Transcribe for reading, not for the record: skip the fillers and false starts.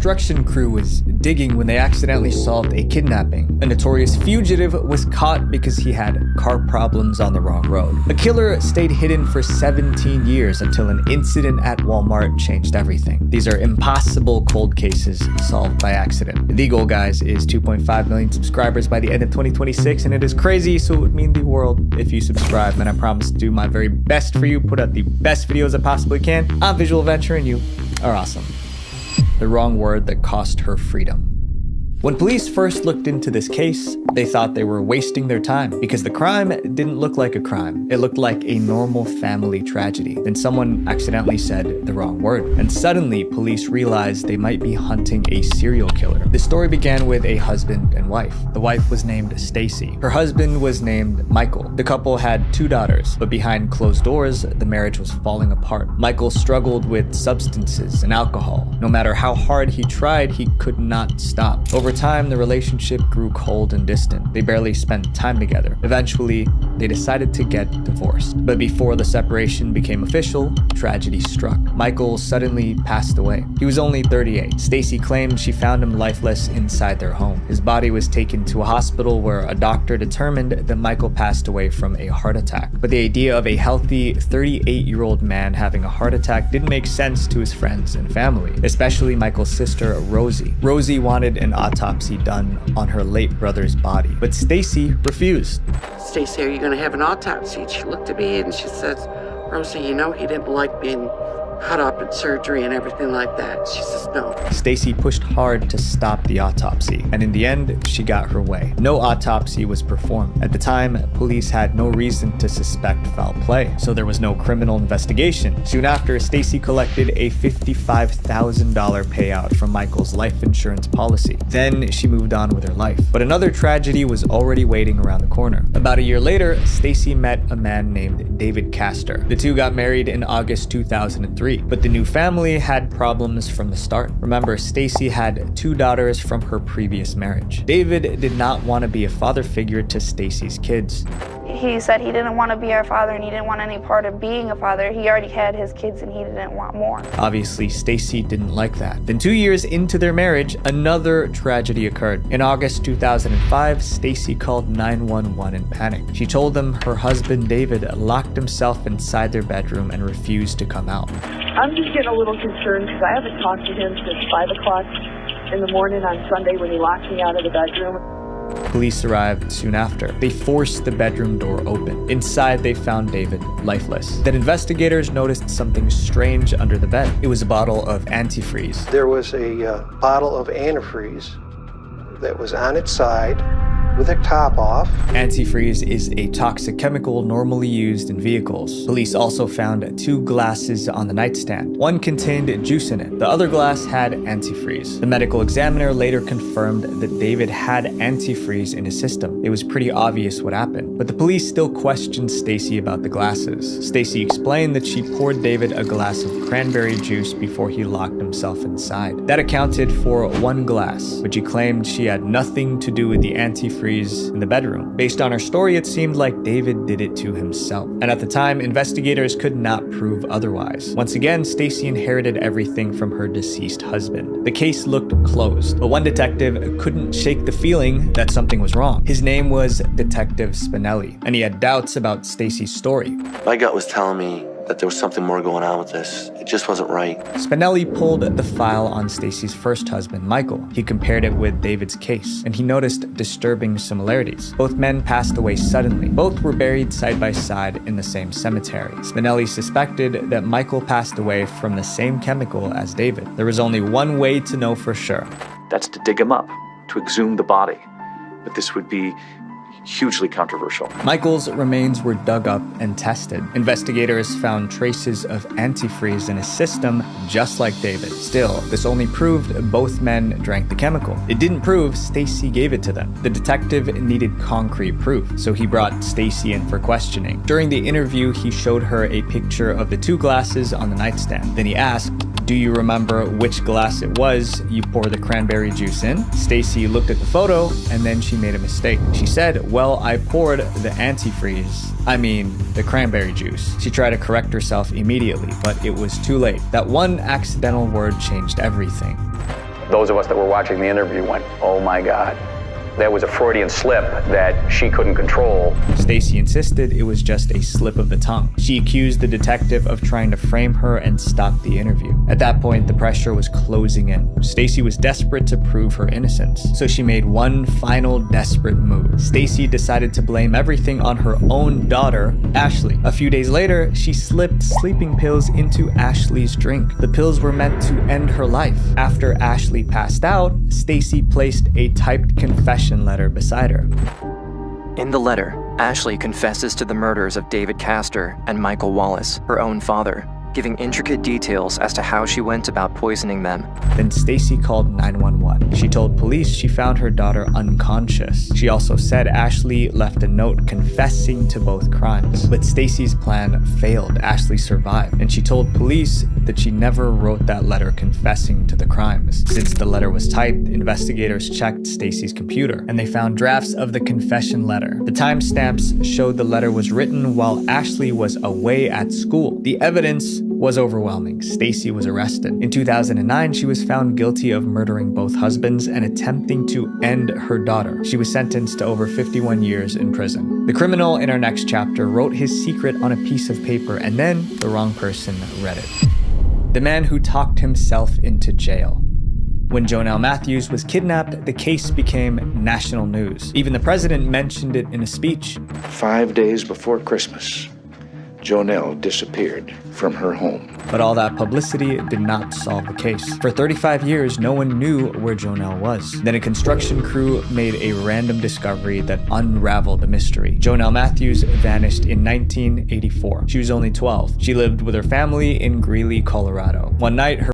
construction crew was digging when they accidentally solved a kidnapping. A notorious fugitive was caught because he had car problems on the wrong road. A killer stayed hidden for 17 years until an incident at Walmart changed everything. These are impossible cold cases solved by accident. The goal, guys, is 2.5 million subscribers by the end of 2026, and it is crazy, so it would mean the world if you subscribe, and I promise to do my very best for you, put out the best videos I possibly can. I'm Visual Venture, and you are awesome. The wrong word that cost her freedom. When police first looked into this case, they thought they were wasting their time because the crime didn't look like a crime. It looked like a normal family tragedy. Then someone accidentally said the wrong word, and suddenly police realized they might be hunting a serial killer. The story began with a husband and wife. The wife was named Stacy. Her husband was named Michael. The couple had 2 daughters, but behind closed doors, the marriage was falling apart. Michael struggled with substances and alcohol. No matter how hard he tried, he could not stop. Over time, the relationship grew cold and distant. They barely spent time together. Eventually, they decided to get divorced. But before the separation became official, tragedy struck. Michael suddenly passed away. He was only 38. Stacy claimed she found him lifeless inside their home. His body was taken to a hospital where a doctor determined that Michael passed away from a heart attack. But the idea of a healthy 38-year-old man having a heart attack didn't make sense to his friends and family, especially Michael's sister, Rosie. Rosie wanted an autopsy done on her late brother's body, but Stacy refused. Stacy, are you going to have an autopsy? She looked at me and she said, Rosie, you know he didn't like being cut up in surgery and everything like that. She says no. Stacy pushed hard to stop the autopsy, and in the end, she got her way. No autopsy was performed. At the time, police had no reason to suspect foul play, so there was no criminal investigation. Soon after, Stacy collected a $55,000 payout from Michael's life insurance policy. Then she moved on with her life. But another tragedy was already waiting around the corner. About a year later, Stacy met a man named David Castor. The two got married in August 2003. But the new family had problems from the start. Remember, Stacy had 2 daughters from her previous marriage. David did not want to be a father figure to Stacy's kids. He said he didn't want to be our father and he didn't want any part of being a father. He already had his kids and he didn't want more. Obviously, Stacy didn't like that. Then 2 years into their marriage, another tragedy occurred. In August 2005, Stacy called 911 in panic. She told them her husband David locked himself inside their bedroom and refused to come out. I'm just getting a little concerned because I haven't talked to him since 5 o'clock in the morning on Sunday when he locked me out of the bedroom. Police arrived soon after. They forced the bedroom door open. Inside, they found David lifeless. Then investigators noticed something strange under the bed. It was a bottle of antifreeze. There was a bottle of antifreeze that was on its side with a top off. Antifreeze is a toxic chemical normally used in vehicles. Police also found 2 glasses on the nightstand. One contained juice in it. The other glass had antifreeze. The medical examiner later confirmed that David had antifreeze in his system. It was pretty obvious what happened, but the police still questioned Stacy about the glasses. Stacy explained that she poured David a glass of cranberry juice before he locked himself inside. That accounted for 1 glass, but she claimed she had nothing to do with the antifreeze in the bedroom. Based on her story, it seemed like David did it to himself. And at the time, investigators could not prove otherwise. Once again, Stacy inherited everything from her deceased husband. The case looked closed, but one detective couldn't shake the feeling that something was wrong. His name was Detective Spinelli, and he had doubts about Stacy's story. My gut was telling me that there was something more going on with this. It just wasn't right. Spinelli pulled the file on Stacy's first husband, Michael. He compared it with David's case, and he noticed disturbing similarities. Both men passed away suddenly. Both were buried side by side in the same cemetery. Spinelli suspected that Michael passed away from the same chemical as David. There was only one way to know for sure. That's to dig him up, to exhume the body. But this would be hugely controversial. Michael's remains were dug up and tested. Investigators found traces of antifreeze in his system, just like David. Still, this only proved both men drank the chemical. It didn't prove Stacy gave it to them. The detective needed concrete proof, so he brought Stacy in for questioning. During the interview, he showed her a picture of the 2 glasses on the nightstand. Then he asked, "Do you remember which glass it was you poured the cranberry juice in?" Stacy looked at the photo, and then she made a mistake. She said, "Well, I poured the antifreeze. I mean, the cranberry juice." She tried to correct herself immediately, but it was too late. That one accidental word changed everything. Those of us that were watching the interview went, oh my God. That was a Freudian slip that she couldn't control. Stacy insisted it was just a slip of the tongue. She accused the detective of trying to frame her and stop the interview. At that point, the pressure was closing in. Stacy was desperate to prove her innocence, so she made one final desperate move. Stacy decided to blame everything on her own daughter, Ashley. A few days later, she slipped sleeping pills into Ashley's drink. The pills were meant to end her life. After Ashley passed out, Stacy placed a typed confession letter beside her. In the letter, Ashley confesses to the murders of David Castor and Michael Wallace, her own father, giving intricate details as to how she went about poisoning them. Then Stacy called 911. She told police she found her daughter unconscious. She also said Ashley left a note confessing to both crimes. But Stacy's plan failed. Ashley survived, and she told police that she never wrote that letter confessing to the crimes. Since the letter was typed, investigators checked Stacy's computer, and they found drafts of the confession letter. The timestamps showed the letter was written while Ashley was away at school. The evidence was overwhelming. Stacy was arrested. In 2009, she was found guilty of murdering both husbands and attempting to end her daughter. She was sentenced to over 51 years in prison. The criminal in our next chapter wrote his secret on a piece of paper, and then the wrong person read it. The man who talked himself into jail. When Jonelle Matthews was kidnapped, the case became national news. Even the president mentioned it in a speech. 5 days before Christmas, Jonelle disappeared from her home. But all that publicity did not solve the case. For 35 years, no one knew where Jonelle was. Then a construction crew made a random discovery that unraveled the mystery. Jonelle Matthews vanished in 1984. She was only 12. She lived with her family in Greeley, Colorado. One night, her